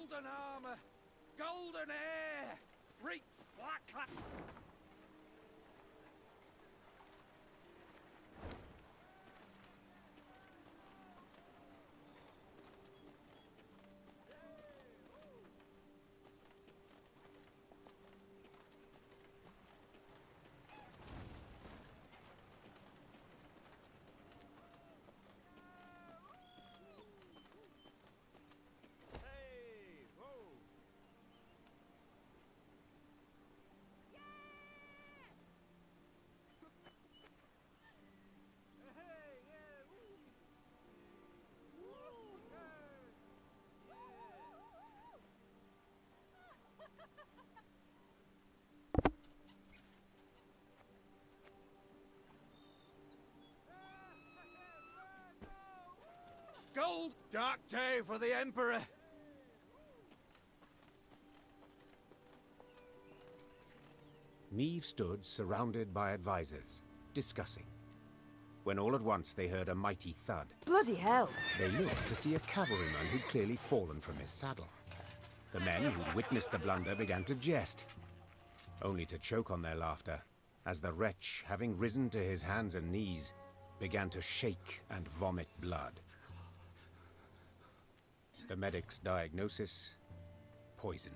Golden armor, golden hair, reeks black. Gold! Dark day for the Emperor! Meve stood surrounded by advisors, discussing, when all at once they heard a mighty thud. Bloody hell! They looked to see a cavalryman who'd clearly fallen from his saddle. The men who'd witnessed the blunder began to jest, only to choke on their laughter, as the wretch, having risen to his hands and knees, began to shake and vomit blood. The medic's diagnosis: poison.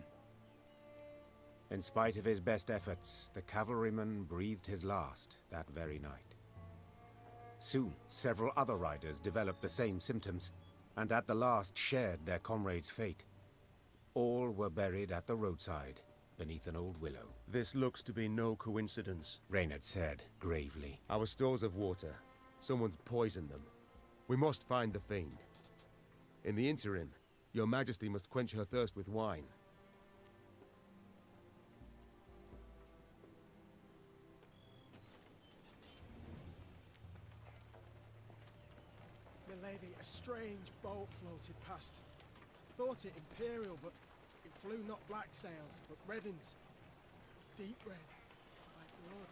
In spite of his best efforts, the cavalryman breathed his last that very night. Soon, several other riders developed the same symptoms, and at the last shared their comrade's fate. All were buried at the roadside, beneath an old willow. This looks to be no coincidence, Reynard said, gravely. Our stores of water. Someone's poisoned them. We must find the fiend. In the interim, your Majesty must quench her thirst with wine. Milady, a strange boat floated past. Thought it Imperial, but it flew not black sails, but red uns. Deep red, like blood.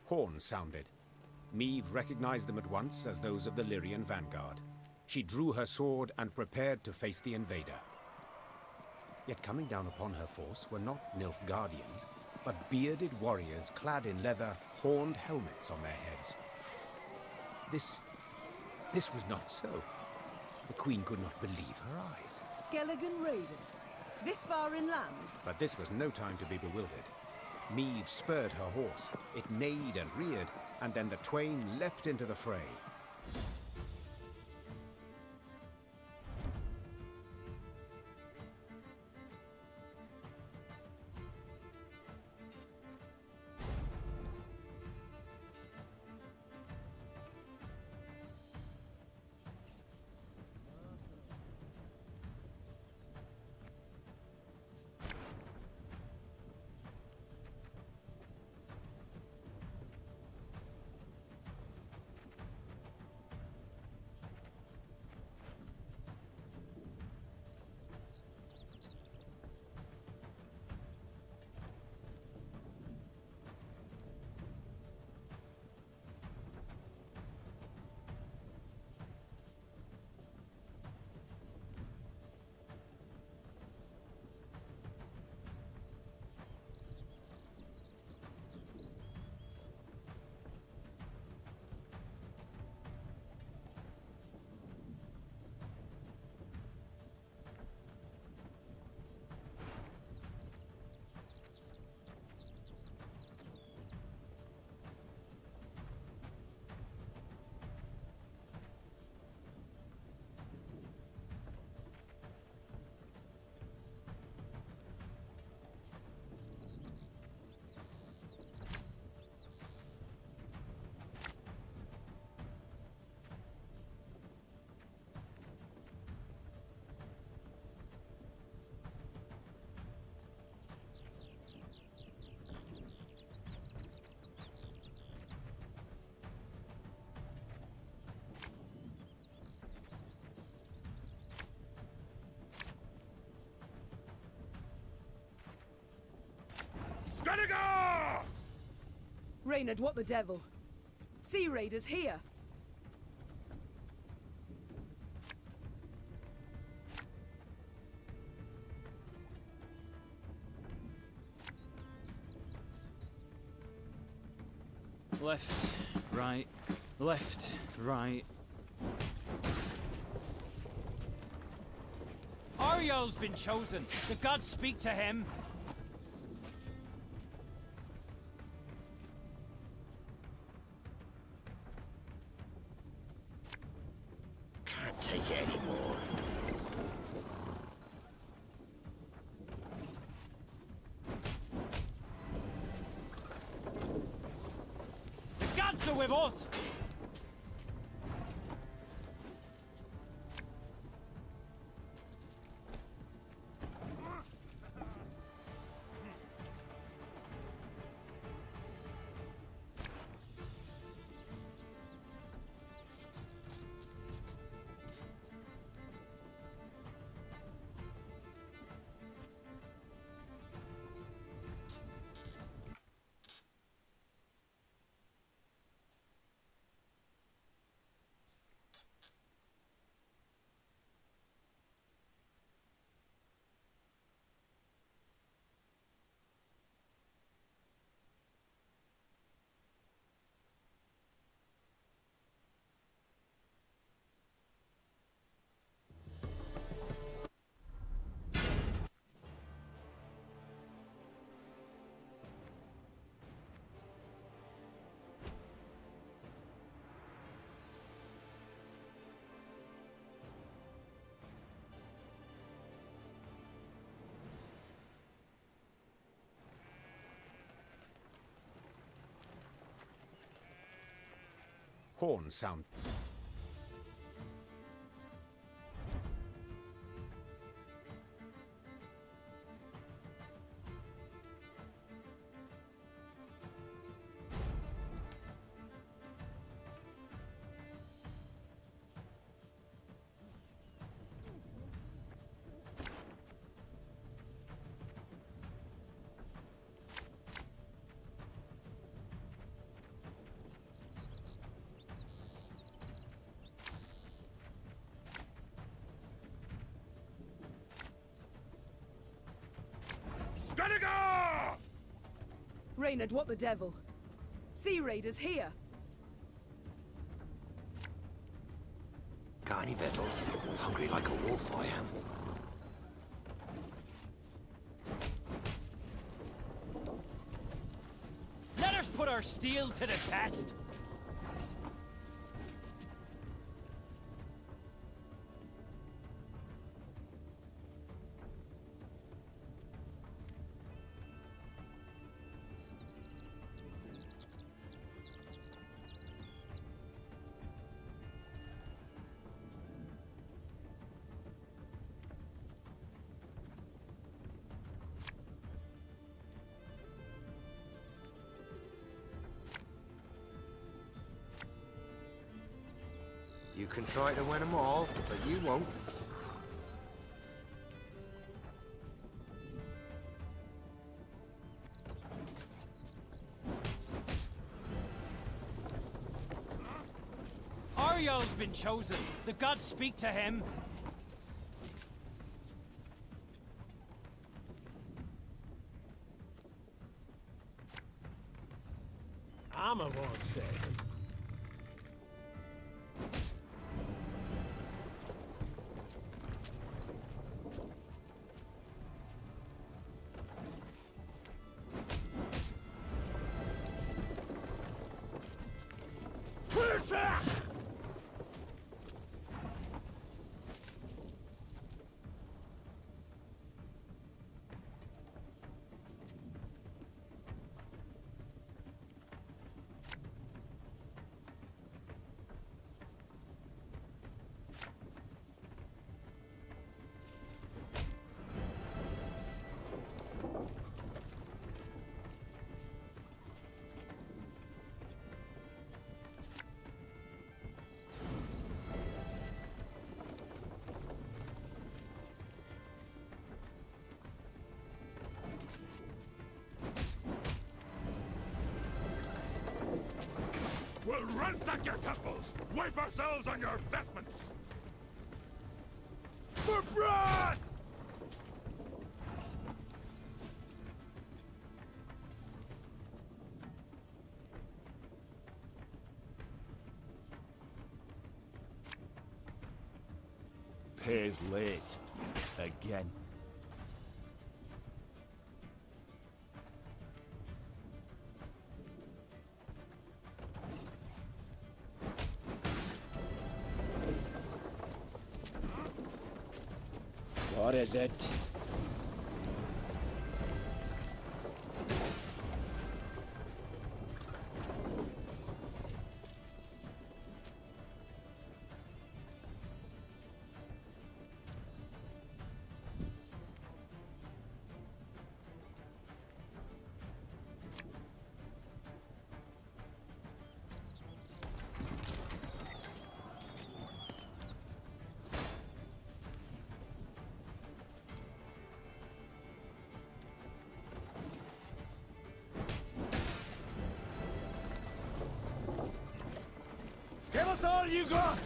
Horns sounded. Meve recognized them at once as those of the Lyrian vanguard. She drew her sword and prepared to face the invader. Yet coming down upon her force were not Nilfgaardians, but bearded warriors clad in leather, horned helmets on their heads. This was not so. The Queen could not believe her eyes. Skelligan raiders. This far inland? But this was no time to be bewildered. Meve spurred her horse. It neighed and reared, and then the twain leapt into the fray. Gotta go! Reynard, what the devil? Sea raiders here. Left, right, left, right. Ariel's been chosen. The gods speak to him. Can't take it anymore. The gods are with us! Horns sound. Gotta go! Reynard, what the devil? Sea raiders here. Got any victuals? Hungry like a wolf, I am. Let us put our steel to the test! You can try to win them all, but you won't. Ariel's been chosen. The gods speak to him. Armor won't save him. We'll ransack your temples! Wipe ourselves on your vestments! For blood! Pays late. Again. What is it? Give us all you got!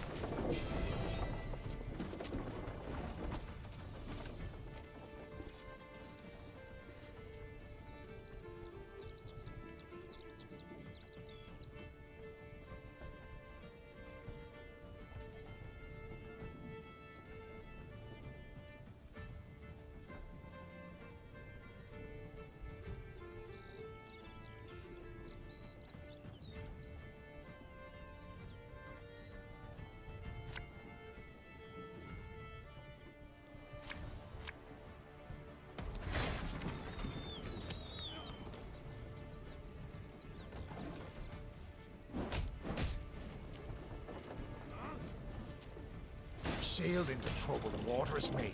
Sailed into trouble, the water is made.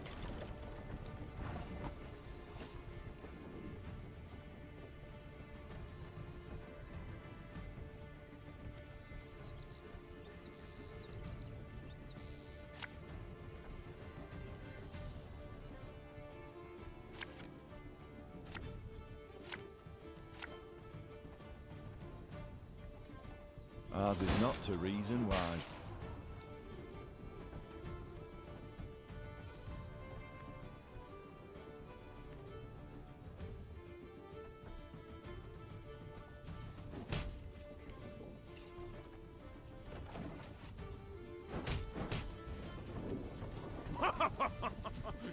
Ours is not to reason why.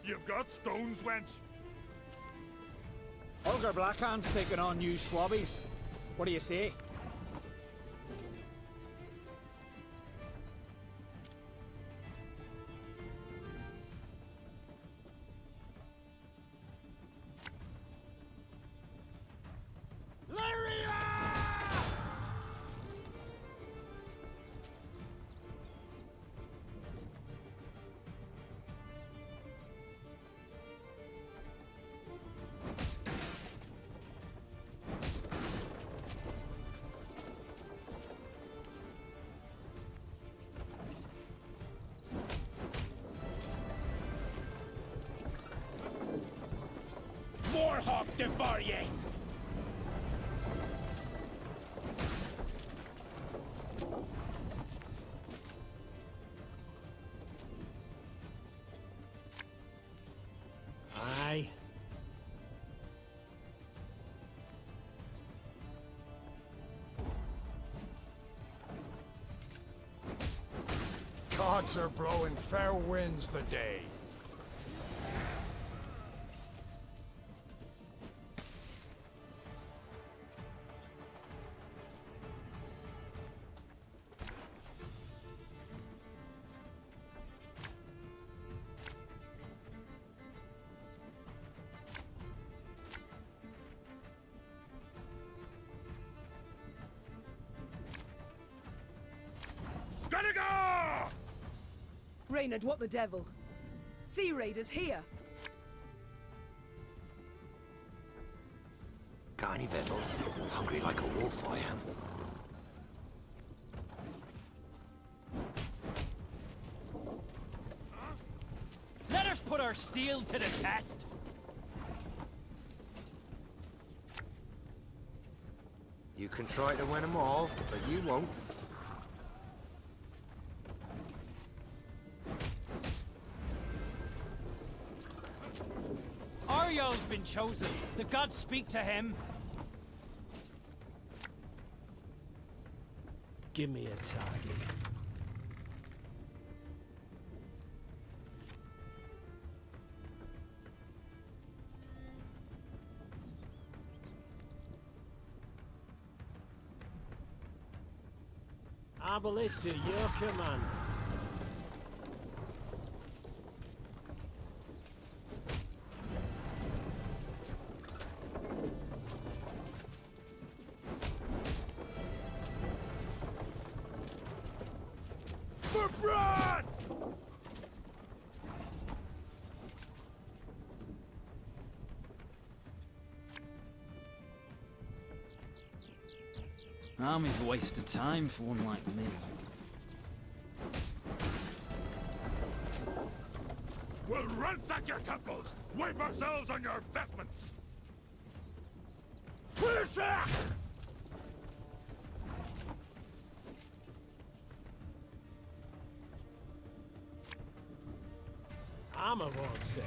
You've got stones, wench! Olga Blackhand's taking on new swabbies. What do you say? Warhawk Devarye! Aye. Gods are blowing fair winds the day. Gunnigar! Reynard, what the devil? Sea raiders here. Got any victuals? Hungry like a wolf, I am. Let us put our steel to the test! You can try to win them all, but you won't. Urio's been chosen. The gods speak to him. Give me a target. Arbalista, your command. For Brad! Army's a waste of time for one like me. We'll ransack your temples! Wipe ourselves on your vestments! Push it! Armor won't say.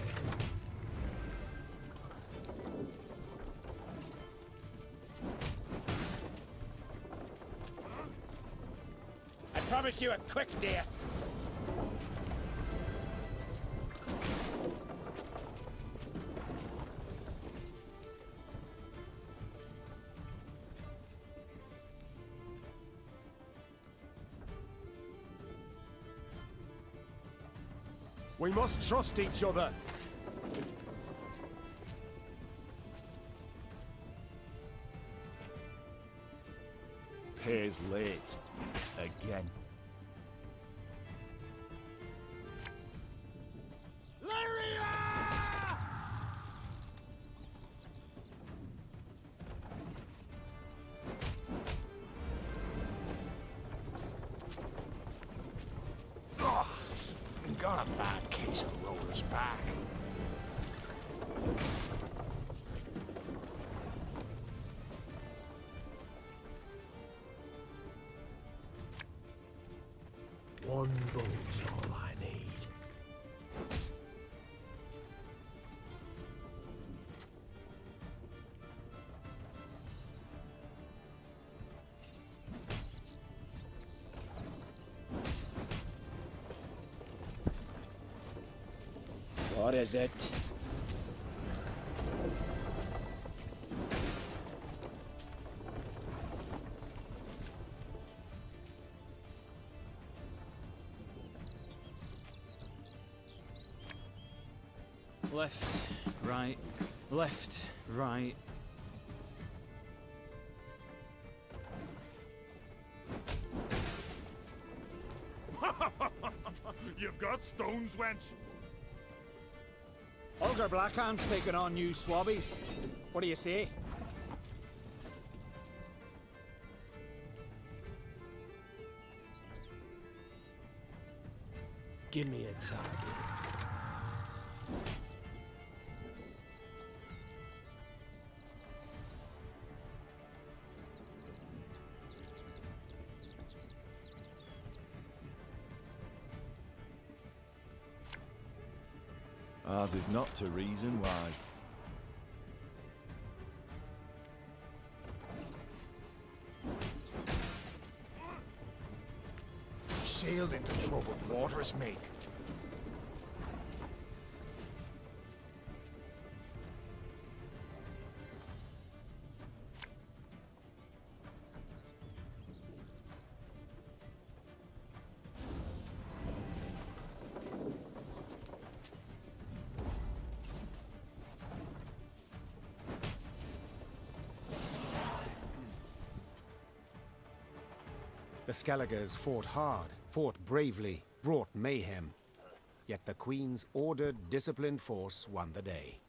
I promise you a quick death. We must trust each other. Pay's late. Again. Got a bad case of roller's back. One bolt's all I need. What is it? Left, right, left, right. You've got stones, wench. Holger Blackhand's taking on new swabbies. What do you say? Give me a target. Ours is not to reason why. We've sailed into troubled waters, mate. The Skelligers fought hard, fought bravely, brought mayhem. Yet the Queen's ordered, disciplined force won the day.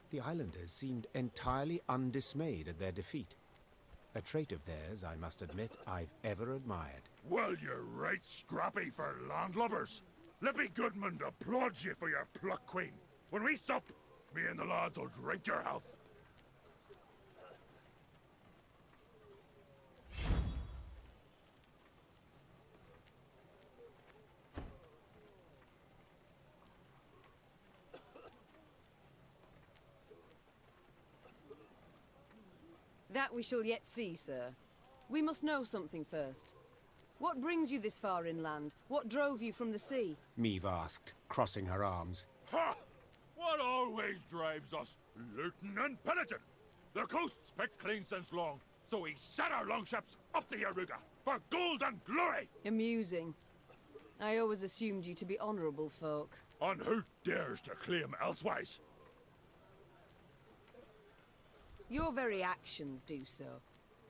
The islanders seemed entirely undismayed at their defeat. A trait of theirs, I must admit, I've ever admired. Well, you're right scrappy for landlubbers. Let me Goodman applaud you for your pluck, Queen. When we sup, me and the lads will drink your health. That we shall yet see, sir. We must know something first. What brings you this far inland? What drove you from the sea? Meve asked, crossing her arms. Ha! What always drives us? Looting and pillaging. The coast's picked clean since long, so we set our longships up the Yaruga for gold and glory! Amusing. I always assumed you to be honourable folk. On who dares to claim elsewise? Your very actions do so.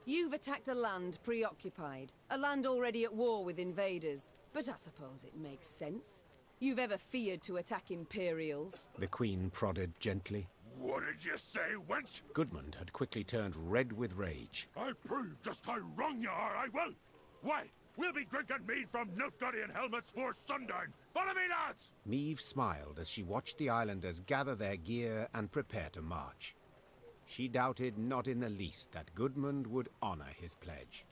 You've attacked a land preoccupied, a land already at war with invaders, but I suppose it makes sense. You've ever feared to attack Imperials? The Queen prodded gently. What did you say, wench? Gudmund had quickly turned red with rage. I'll prove just how wrong you are, I will! Why, we'll be drinking mead from Nilfgaardian helmets for sundown! Follow me, lads! Meve smiled as she watched the islanders gather their gear and prepare to march. She doubted not in the least that Gudmund would honor his pledge.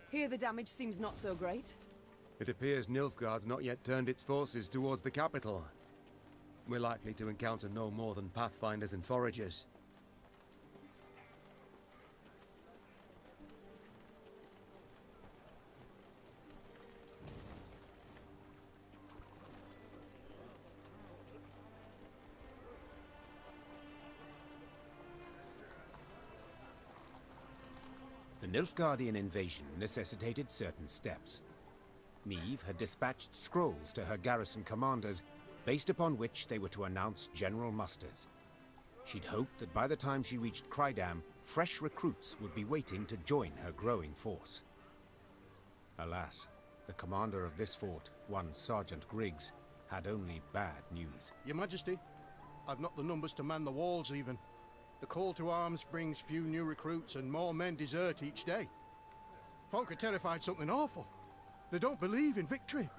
Here the damage seems not so great. It appears Nilfgaard's not yet turned its forces towards the capital. We're likely to encounter no more than pathfinders and foragers. The Nilfgaardian invasion necessitated certain steps. Meve had dispatched scrolls to her garrison commanders, based upon which they were to announce general musters. She'd hoped that by the time she reached Crydam, fresh recruits would be waiting to join her growing force. Alas, the commander of this fort, one Sergeant Griggs, had only bad news. Your Majesty, I've not the numbers to man the walls even. The call to arms brings few new recruits and more men desert each day. Folk are terrified something awful. They don't believe in victory.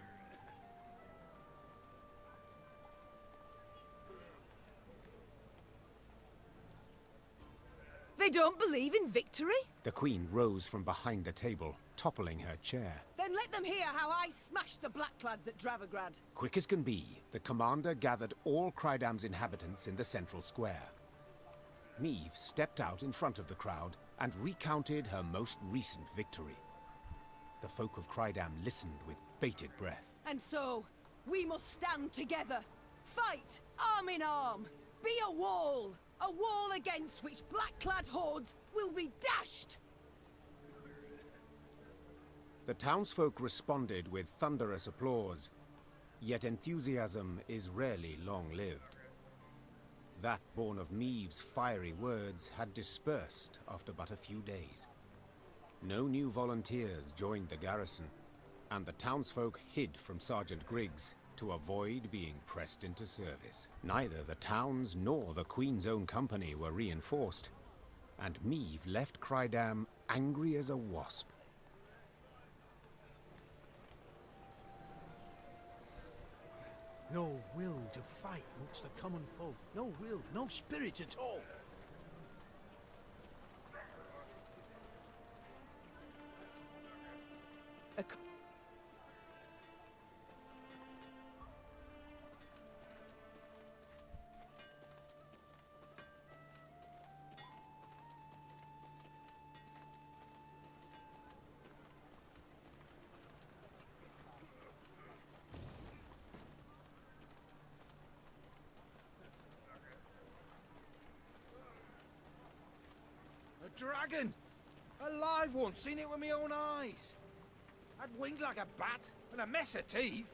They don't believe in victory? The Queen rose from behind the table, toppling her chair. Then let them hear how I smashed the Blacklads at Dravograd. Quick as can be, the commander gathered all Crydam's inhabitants in the central square. Meve stepped out in front of the crowd and recounted her most recent victory. The folk of Crydam listened with bated breath. And so, we must stand together. Fight, arm in arm. Be a wall against which black-clad hordes will be dashed. The townsfolk responded with thunderous applause, yet enthusiasm is rarely long-lived. That born of Meve's fiery words had dispersed after but a few days. No new volunteers joined the garrison, and the townsfolk hid from Sergeant Griggs to avoid being pressed into service. Neither the town's nor the Queen's own company were reinforced, and Meave left Crydam angry as a wasp. No will to fight amongst the common folk. No will, no spirit at all. A dragon! A live one, seen it with my own eyes. Had wings like a bat, and a mess of teeth.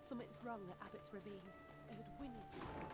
Something's wrong at Abbott's Ravine. They had winds.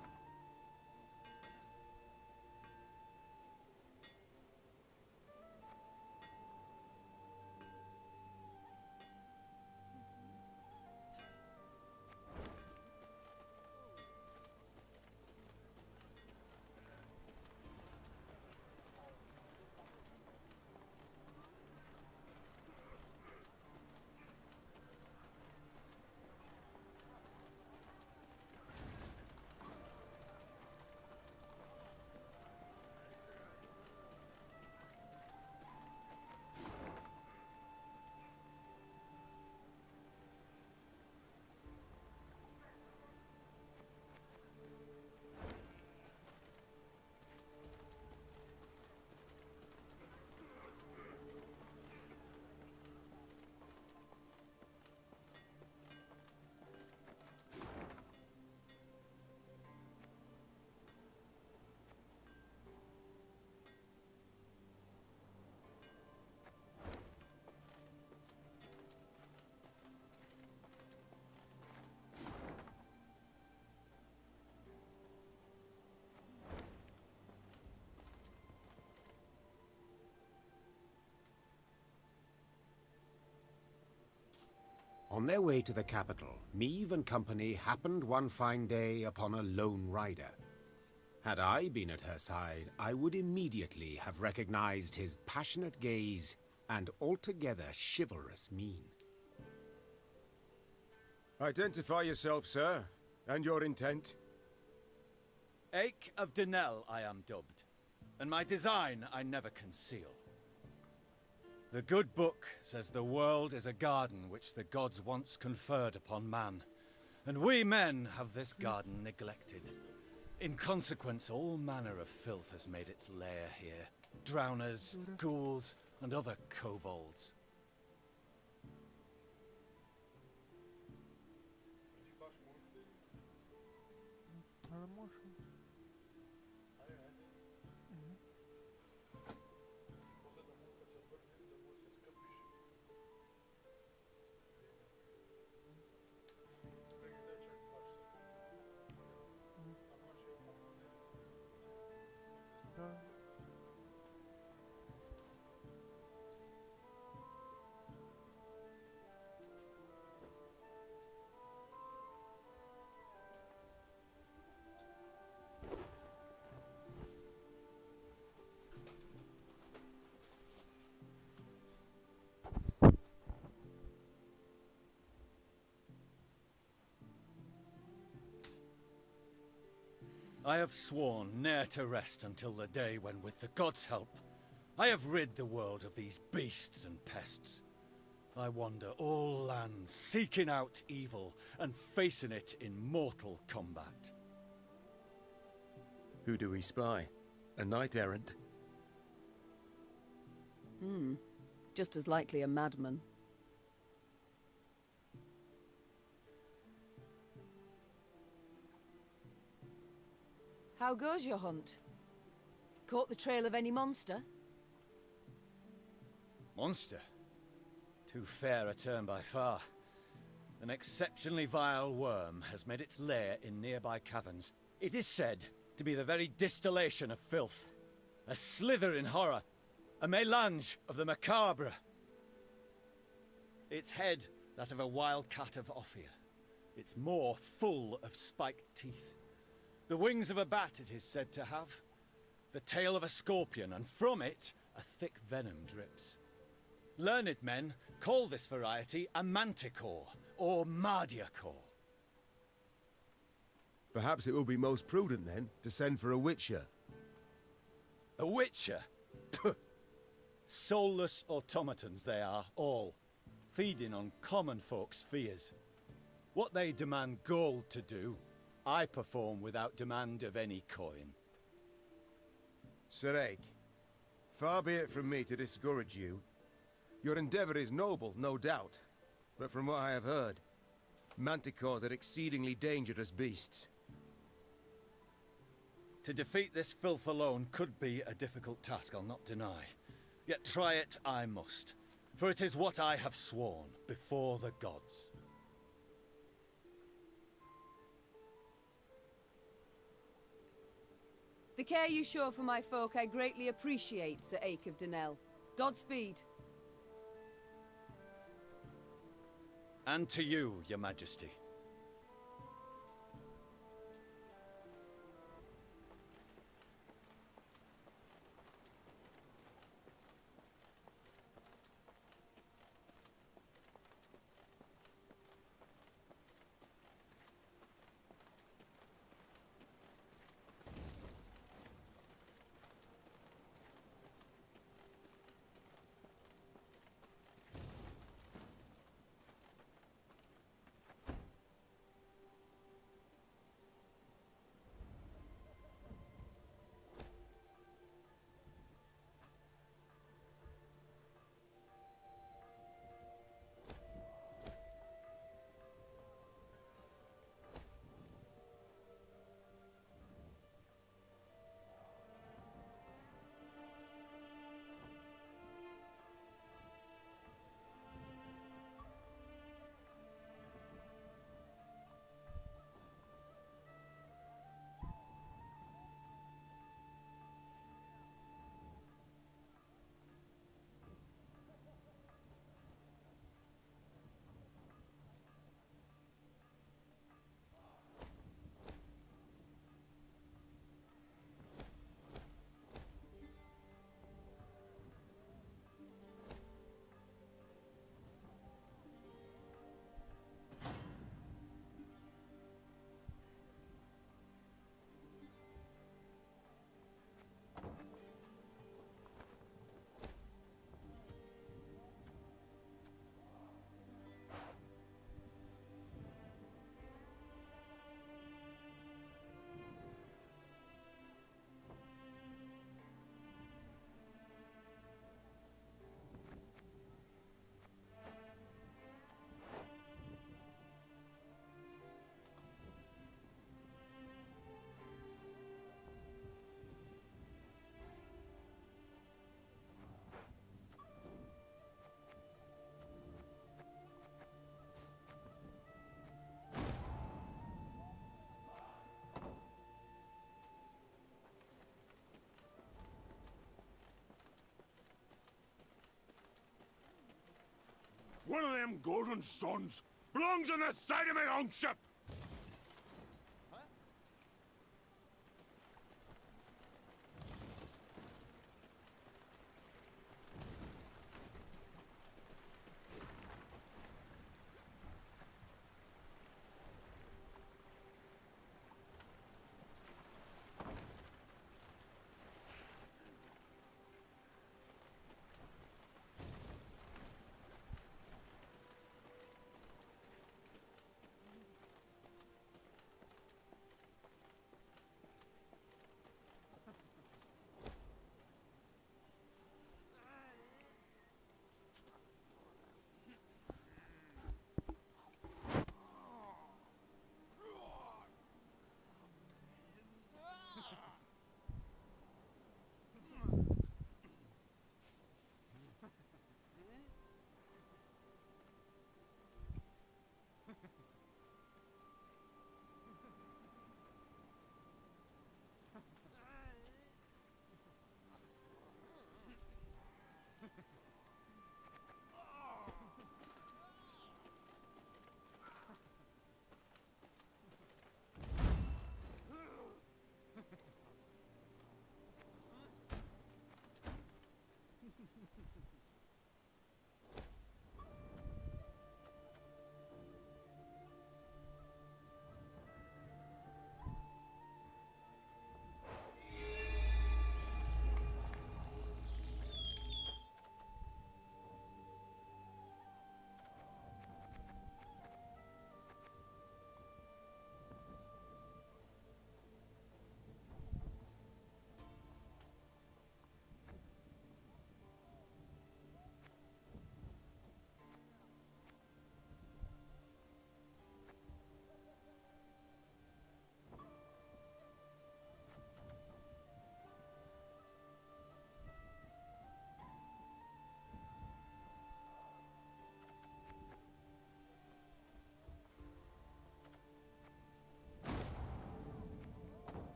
On their way to the capital, Meave and company happened one fine day upon a lone rider. Had I been at her side, I would immediately have recognized his passionate gaze and altogether chivalrous mien. Identify yourself, sir, and your intent. Ake of Denell I am dubbed, and my design I never conceal. The good book says the world is a garden which the gods once conferred upon man, and we men have this garden neglected. In consequence, all manner of filth has made its lair here. Drowners, ghouls, and other kobolds. I have sworn ne'er to rest until the day when, with the gods' help, I have rid the world of these beasts and pests. I wander all lands, seeking out evil and facing it in mortal combat. Who do we spy? A knight-errant? Just as likely a madman. How goes your hunt? Caught the trail of any monster? Monster? Too fair a term by far. An exceptionally vile worm has made its lair in nearby caverns. It is said to be the very distillation of filth. A slither in horror. A mélange of the macabre. Its head, that of a wild cat of Ophir. Its maw full of spiked teeth. The wings of a bat it is said to have. The tail of a scorpion, and from it a thick venom drips. Learned men call this variety a manticore, or mardiacore. Perhaps it will be most prudent, then, to send for a witcher. A witcher? Soulless automatons they are, all, feeding on common folks' fears. What they demand gold to do, I perform without demand of any coin. Sir Ake, far be it from me to discourage you. Your endeavor is noble, no doubt, but from what I have heard, manticores are exceedingly dangerous beasts. To defeat this filth alone could be a difficult task, I'll not deny. Yet try it I must, for it is what I have sworn before the gods. The care you show for my folk I greatly appreciate, Sir Ake of Donnell. Godspeed. And to you, Your Majesty. One of them golden stones belongs on the side of my own ship!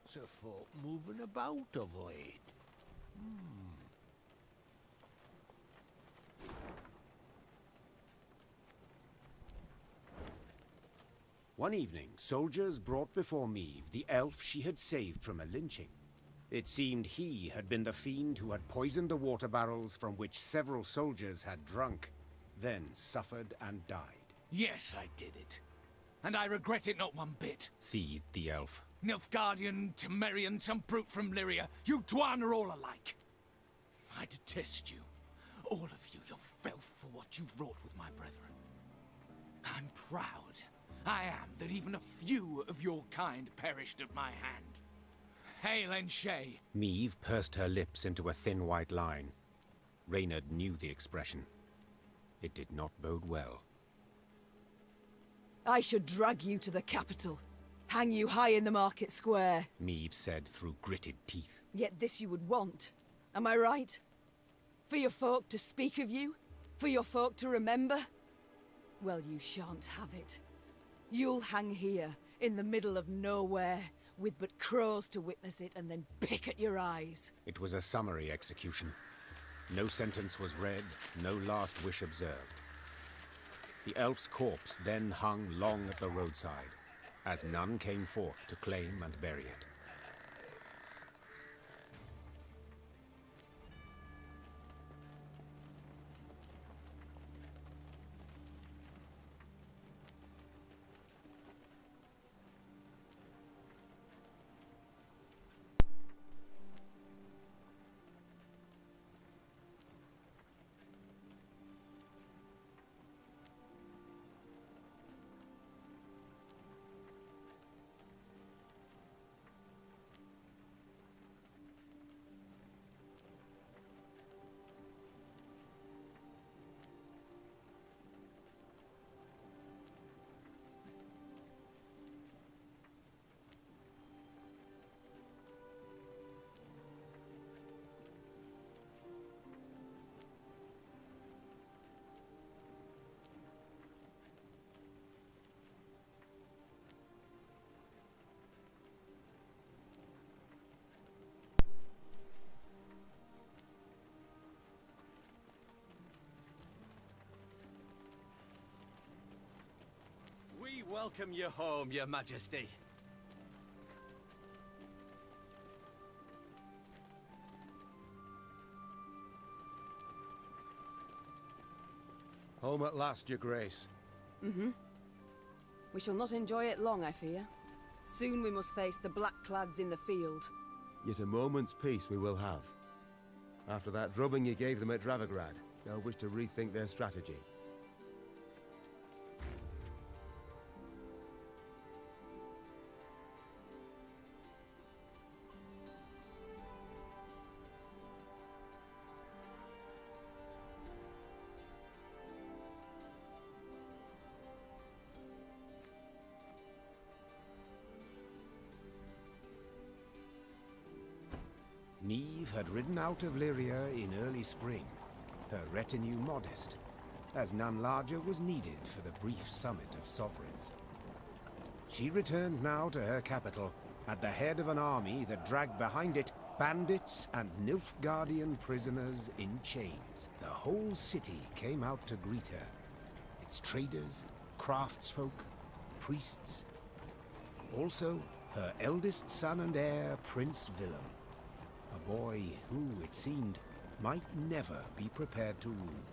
Lots of folk moving about of late. One evening, soldiers brought before Meve the elf she had saved from a lynching. It seemed he had been the fiend who had poisoned the water barrels from which several soldiers had drunk, then suffered and died. Yes, I did it. And I regret it not one bit. Seethed the elf. Nilfgaardian, Temerian, some brute from Lyria, you Dwan are all alike. I detest you. All of you, your filth for what you wrought with my brethren. I'm proud. I am that even a few of your kind perished at my hand. Hail and Shay. Meve pursed her lips into a thin white line. Reynard knew the expression. It did not bode well. I should drag you to the capital. Hang you high in the market square. Meve said through gritted teeth. Yet this you would want. Am I right? For your folk to speak of you? For your folk to remember? Well, you shan't have it. You'll hang here, in the middle of nowhere, with but crows to witness it and then pick at your eyes. It was a summary execution. No sentence was read, no last wish observed. The elf's corpse then hung long at the roadside, as none came forth to claim and bury it. We welcome you home, Your Majesty. Home at last, Your Grace. We shall not enjoy it long, I fear. Soon we must face the black-clads in the field. Yet a moment's peace we will have. After that drubbing you gave them at Dravograd, they'll wish to rethink their strategy. Meve had ridden out of Lyria in early spring, her retinue modest, as none larger was needed for the brief summit of sovereigns. She returned now to her capital, at the head of an army that dragged behind it bandits and Nilfgaardian prisoners in chains. The whole city came out to greet her. Its traders, craftsfolk, priests. Also, her eldest son and heir, Prince Willem. A boy who, it seemed, might never be prepared to rule.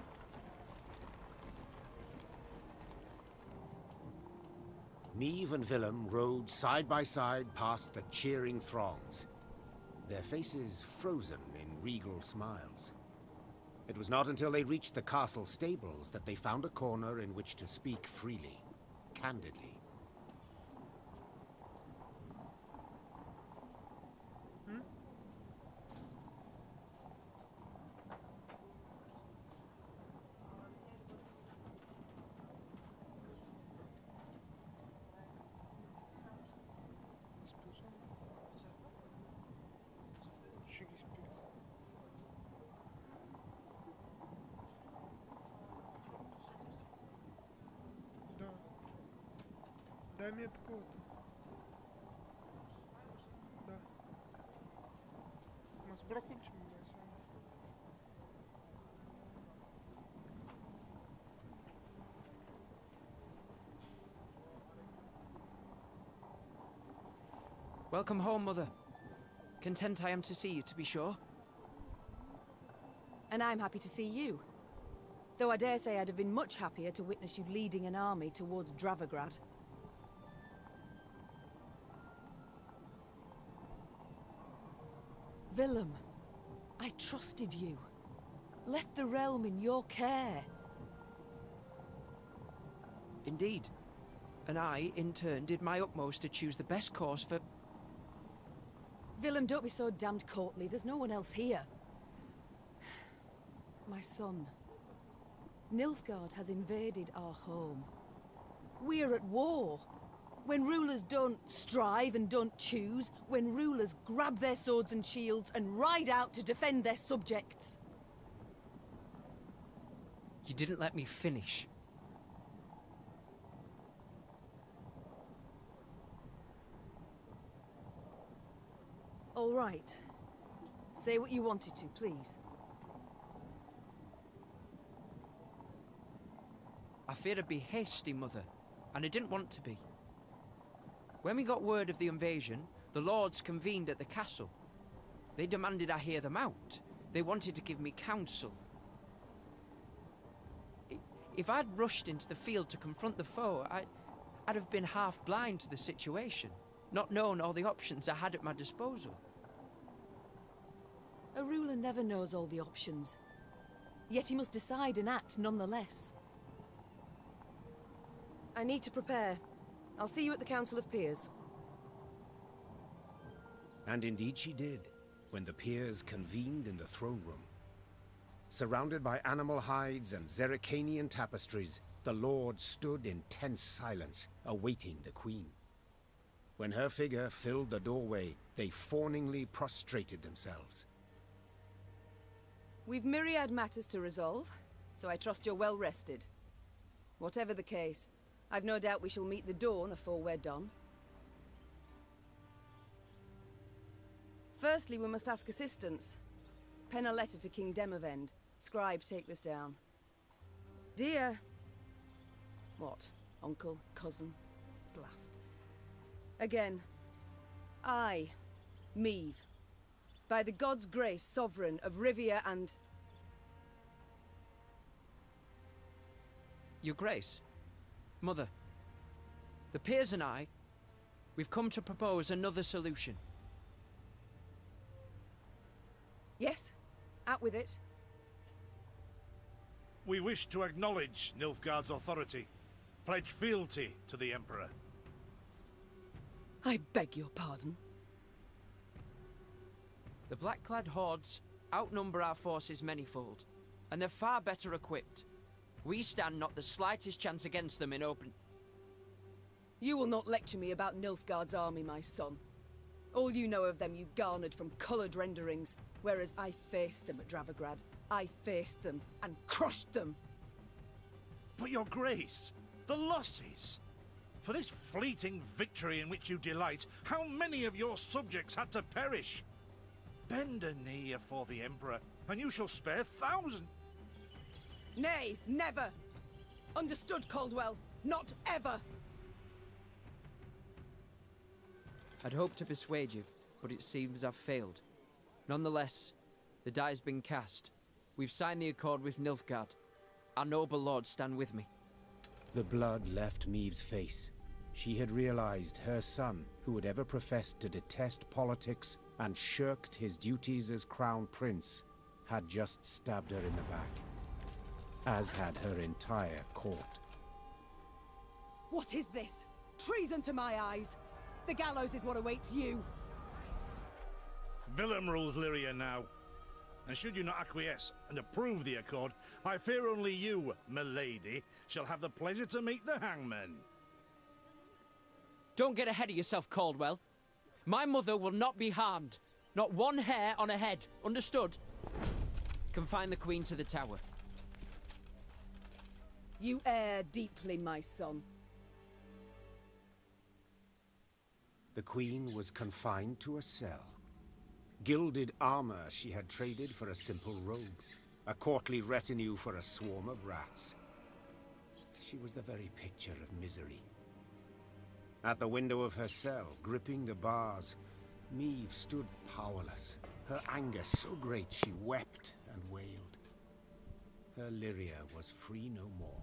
Meve and Willem rode side by side past the cheering throngs, their faces frozen in regal smiles. It was not until they reached the castle stables that they found a corner in which to speak freely, candidly. Дай меткод. Да. Welcome home, Mother. Content I am to see you, to be sure. And I'm happy to see you. Though I dare say I'd have been much happier to witness you leading an army towards Dravigrad. Willem, I trusted you. Left the realm in your care. Indeed. And I, in turn, did my utmost to choose the best course for... Willem, don't be so damned courtly. There's no one else here. My son. Nilfgaard has invaded our home. We're at war. When rulers don't strive and don't choose, when rulers grab their swords and shields and ride out to defend their subjects. You didn't let me finish. All right. Say what you wanted to, please. I feared I'd be hasty, Mother, and I didn't want to be. When we got word of the invasion, the lords convened at the castle. They demanded I hear them out. They wanted to give me counsel. If I'd rushed into the field to confront the foe, I'd have been half blind to the situation, not known all the options I had at my disposal. A ruler never knows all the options. Yet he must decide and act nonetheless. I need to prepare. I'll see you at the Council of Peers. And indeed she did, when the peers convened in the throne room. Surrounded by animal hides and Zerrikanian tapestries, the lords stood in tense silence, awaiting the queen. When her figure filled the doorway, they fawningly prostrated themselves. We've myriad matters to resolve, so I trust you're well rested. Whatever the case, I've no doubt we shall meet the dawn afore we're done. Firstly, we must ask assistance. Pen a letter to King Demavend. Scribe, take this down. Dear... What? Uncle? Cousin? Blast. Again. I, Meve, by the god's grace, sovereign of Rivia and... Your Grace, Mother, the peers and I, we've come to propose another solution. Yes, out with it. We wish to acknowledge Nilfgaard's authority, pledge fealty to the Emperor. I beg your pardon. The black-clad hordes outnumber our forces manyfold, and they're far better equipped. We stand not the slightest chance against them in open... You will not lecture me about Nilfgaard's army, my son. All you know of them you garnered from coloured renderings, whereas I faced them at Dravigrad. I faced them and crushed them. But your grace, the losses. For this fleeting victory in which you delight, how many of your subjects had to perish? Bend a knee afore the Emperor, and you shall spare thousands. Nay, never! Understood, Caldwell? Not ever! I'd hoped to persuade you, but it seems I've failed. Nonetheless, the die's been cast. We've signed the accord with Nilfgaard. Our noble lords stand with me. The blood left Meve's face. She had realized her son, who had ever professed to detest politics and shirked his duties as crown prince, had just stabbed her in the back, as had her entire court. What is this? Treason to my eyes! The gallows is what awaits you! Willem rules Lyria now. And should you not acquiesce and approve the accord, I fear only you, milady, shall have the pleasure to meet the hangman. Don't get ahead of yourself, Caldwell. My mother will not be harmed. Not one hair on her head. Understood? Confine the Queen to the tower. You err deeply, my son. The Queen was confined to a cell. Gilded armor she had traded for a simple robe, a courtly retinue for a swarm of rats. She was the very picture of misery. At the window of her cell, gripping the bars, Meve stood powerless, her anger so great she wept and wailed. Her Lyria was free no more.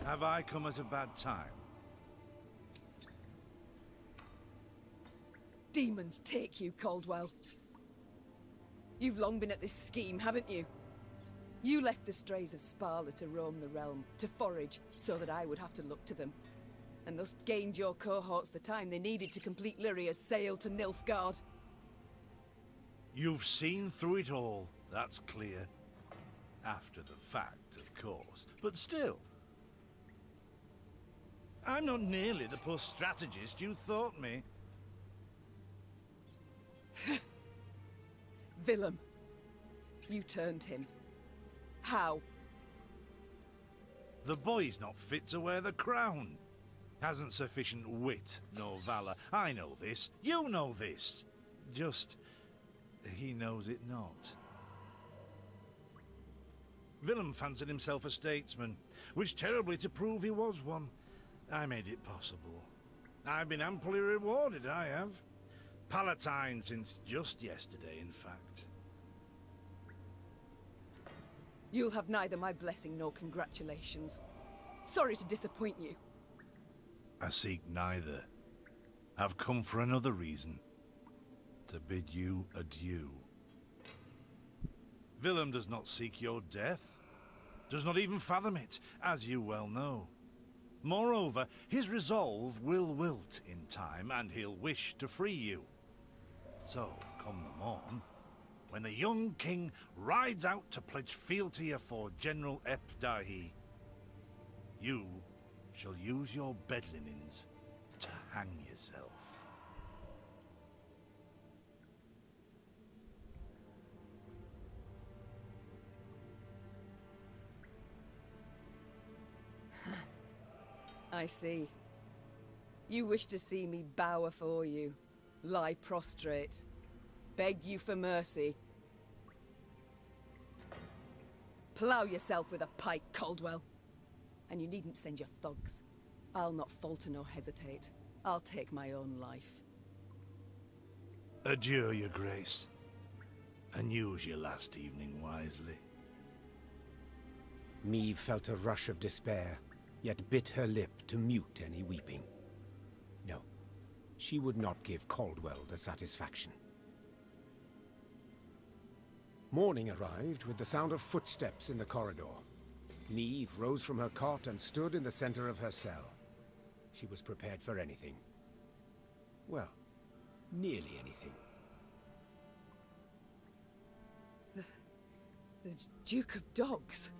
Have I come at a bad time? Demons take you, Caldwell. You've long been at this scheme, haven't you? You left the strays of Sparla to roam the realm, to forage, so that I would have to look to them. And thus gained your cohorts the time they needed to complete Lyria's sail to Nilfgaard. You've seen through it all, that's clear. After the fact, of course. But still. I'm not nearly the poor strategist you thought me. Willem. You turned him. How? The boy's not fit to wear the crown. Hasn't sufficient wit nor valor. I know this. You know this. Just, he knows it not. Willem fancied himself a statesman, which terribly to prove he was one. I made it possible. I've been amply rewarded, I have. Palatine since just yesterday, in fact. You'll have neither my blessing nor congratulations. Sorry to disappoint you. I seek neither. I've come for another reason. To bid you adieu. Willem does not seek your death. Does not even fathom it, as you well know. Moreover, his resolve will wilt in time, and he'll wish to free you. So, come the morn, when the young king rides out to pledge fealty afore General Ep-4, you shall use your bed linens to hang yourself. I see. You wish to see me bow afore you, lie prostrate, beg you for mercy. Plough yourself with a pike, Caldwell. And you needn't send your thugs. I'll not falter nor hesitate. I'll take my own life. Adieu, your grace. And use your last evening wisely. Meve felt a rush of despair, yet bit her lip to mute any weeping. No, she would not give Caldwell the satisfaction. Morning arrived with the sound of footsteps in the corridor. Meve rose from her cot and stood in the center of her cell. She was prepared for anything. Well, nearly anything. The Duke of Dogs.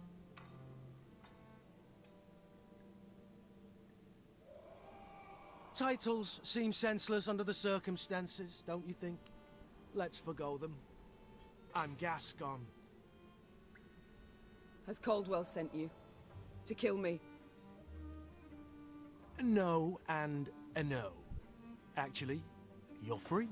Titles seem senseless under the circumstances, don't you think? Let's forgo them. I'm Gascon. Has Caldwell sent you? To kill me? No and a no. Actually, you're free.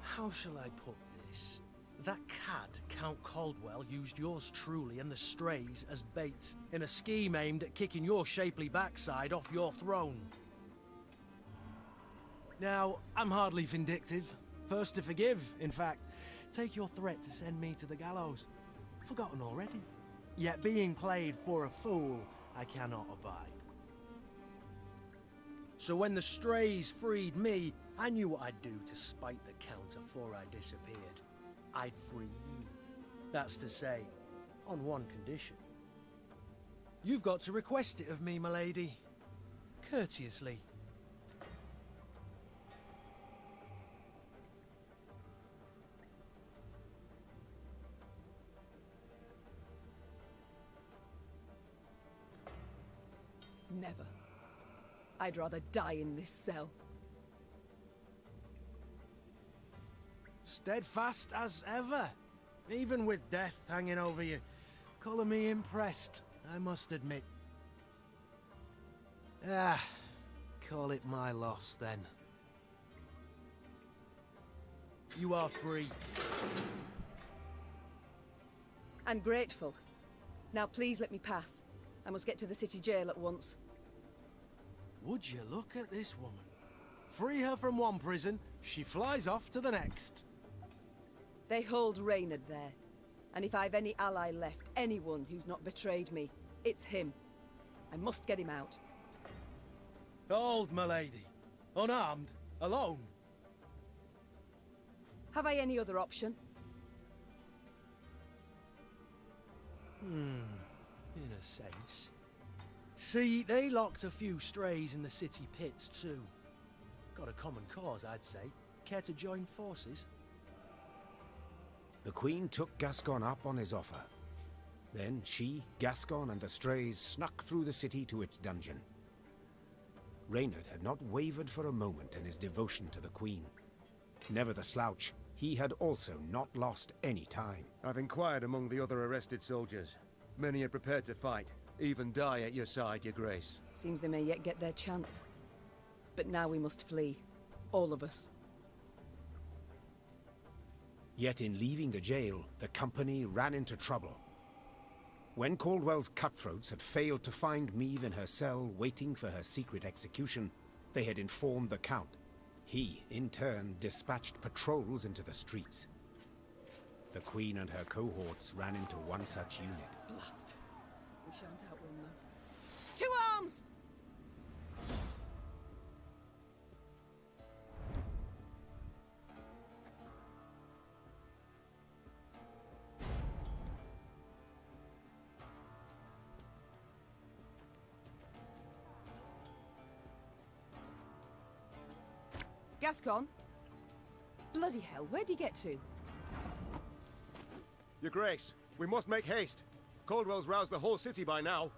How shall I put this? That cad, Count Caldwell, used yours truly and the strays as bait in a scheme aimed at kicking your shapely backside off your throne. Now, I'm hardly vindictive. First to forgive, in fact. Take your threat to send me to the gallows. Forgotten already. Yet being played for a fool, I cannot abide. So when the strays freed me, I knew what I'd do to spite the Count afore I disappeared. I'd free you. That's to say, on one condition. You've got to request it of me, my lady. Courteously. Never. I'd rather die in this cell. Steadfast as ever, even with death hanging over you. Calling me impressed, I must admit. Ah, call it my loss then. You are free. And grateful. Now please let me pass. I must get to the city jail at once. Would you look at this woman? Free her from one prison, she flies off to the next. They hold Reynard there. And if I've any ally left, anyone who's not betrayed me, it's him. I must get him out. Hold, milady. Unarmed, alone. Have I any other option? In a sense. See, they locked a few strays in the city pits too. Got a common cause, I'd say. Care to join forces? The Queen took Gascon up on his offer. Then she, Gascon, and the strays snuck through the city to its dungeon. Reynard had not wavered for a moment in his devotion to the Queen. Never the slouch, he had also not lost any time. I've inquired among the other arrested soldiers. Many are prepared to fight, even die at your side, your grace. Seems they may yet get their chance. But now we must flee. All of us. Yet in leaving the jail, the company ran into trouble. When Caldwell's cutthroats had failed to find Meve in her cell waiting for her secret execution, they had informed the Count. He, in turn, dispatched patrols into the streets. The Queen and her cohorts ran into one such unit. Blast. We shan't outrun them. To arms! Gascon? Bloody hell, where'd he get to? Your grace, we must make haste. Caldwell's roused the whole city by now.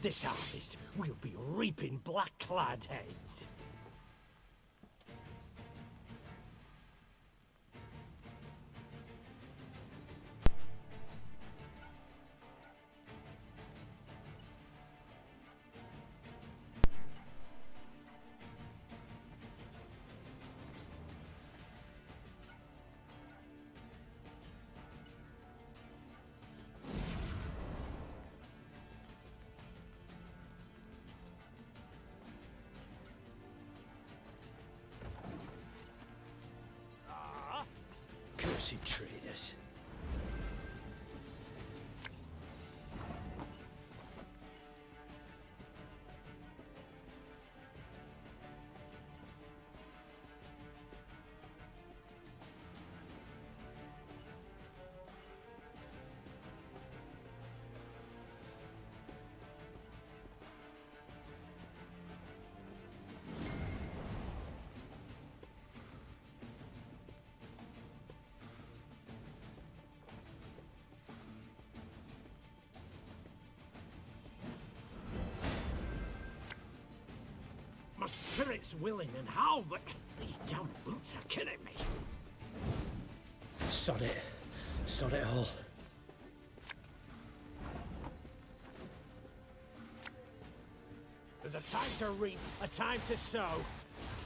This harvest, we'll be reaping black-clad heads. Cursed traitors. My spirit's willing and how, but these damn boots are killing me. Sod it. Sod it all. There's a time to reap, a time to sow.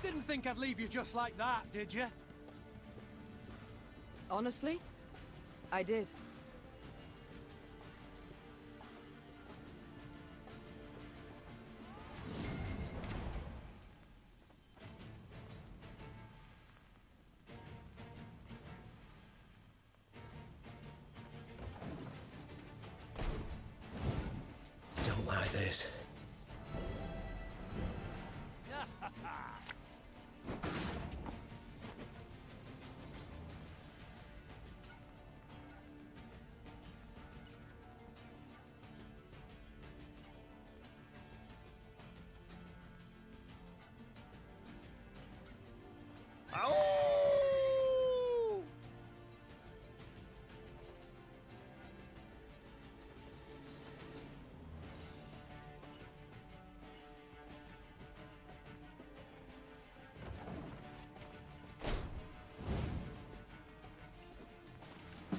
Didn't think I'd leave you just like that, did you? Honestly, I did. Don't like this.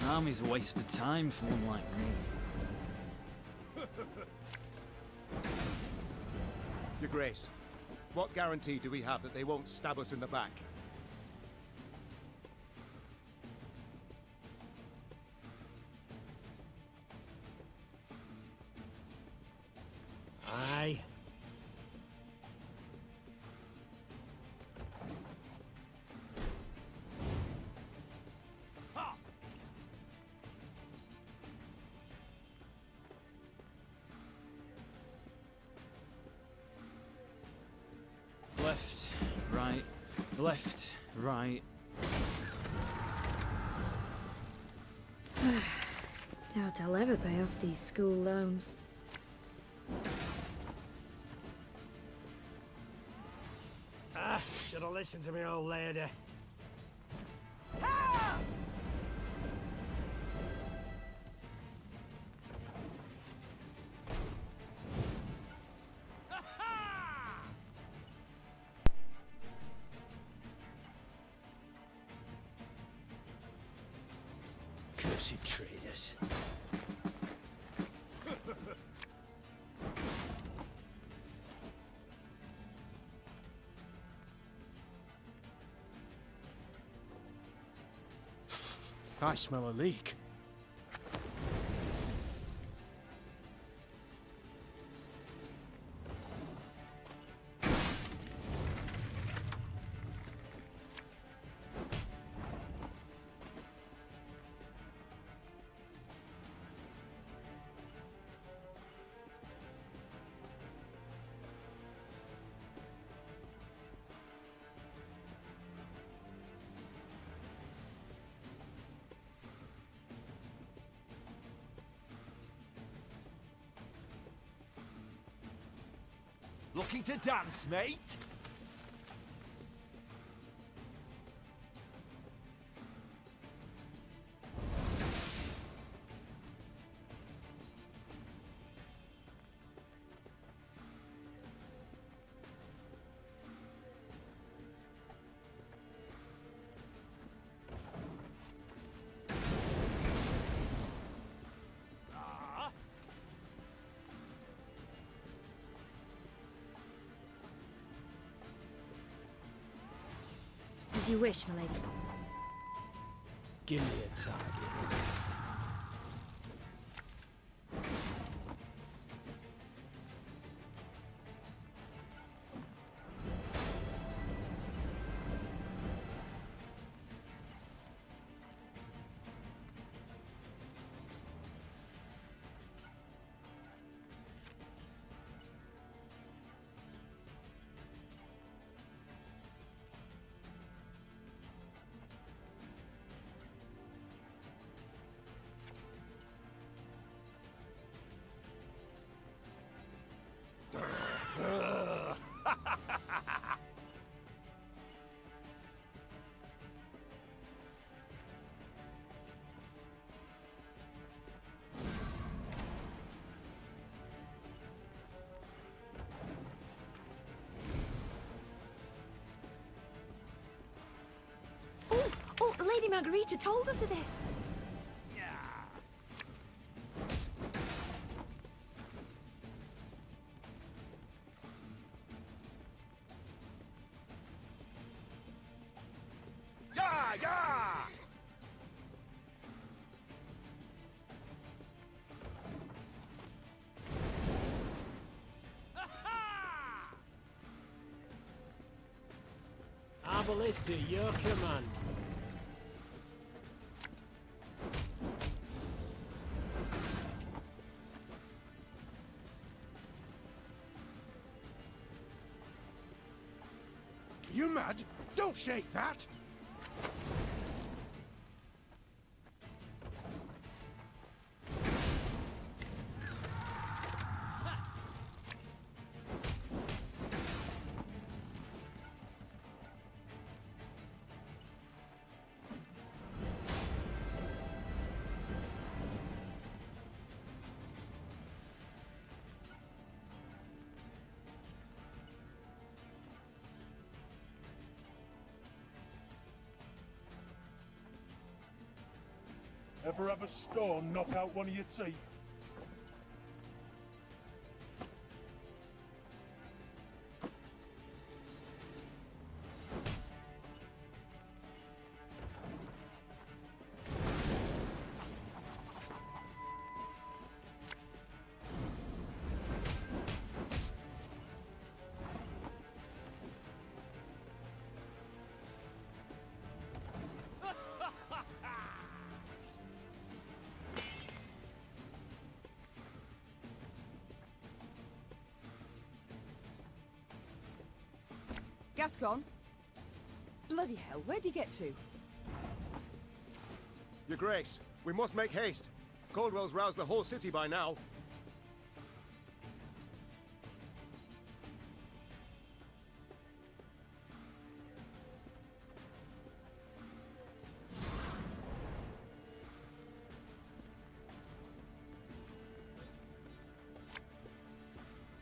Army's a waste of time for one like me. Your Grace, what guarantee do we have that they won't stab us in the back? Aye. Left, right, left, right. Doubt I'll ever pay off these school loans. Should have listened to me, old lady. Cursed traitors. I smell a leak. Looking to dance, mate? As you wish, my lady. Give me a target. Oh, Lady Margarita told us of this. Yeah, yeah! Arbalista, your command. You mad? Don't shake that! Ever have a stone knock out one of your teeth? Gascon? Bloody hell, where'd he get to? Your Grace, we must make haste. Caldwell's roused the whole city by now.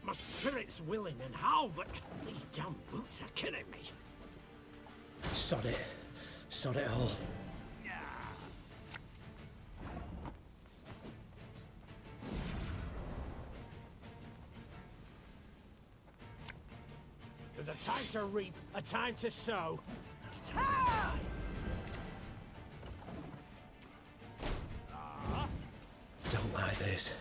My spirit's willing and how, but these damn boots are killing me. Sod it. Sod it all. There's a time to reap, a time to sow, and a time to die. Don't like this.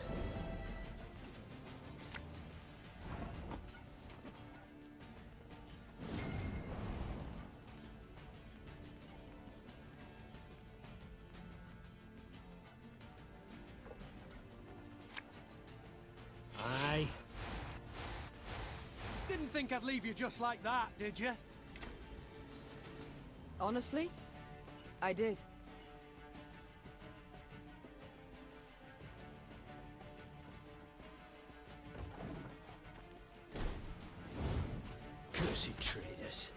Aye. Didn't think I'd leave you just like that, did you? Honestly, I did. Cursed traitors.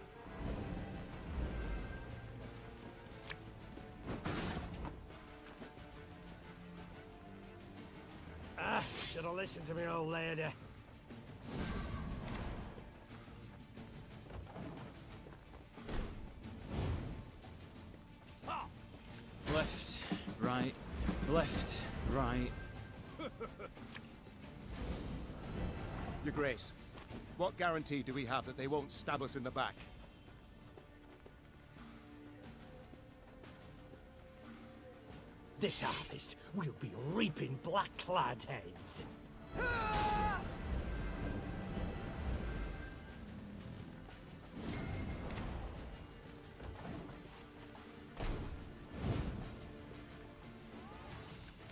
Should have listened to me old lady. Left, right, left, right. Your Grace, what guarantee do we have that they won't stab us in the back? This harvest, we'll be reaping black-clad heads.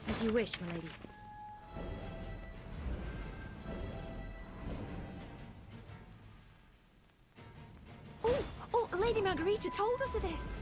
As you wish, my lady. Oh, Lady Margarita told us of this.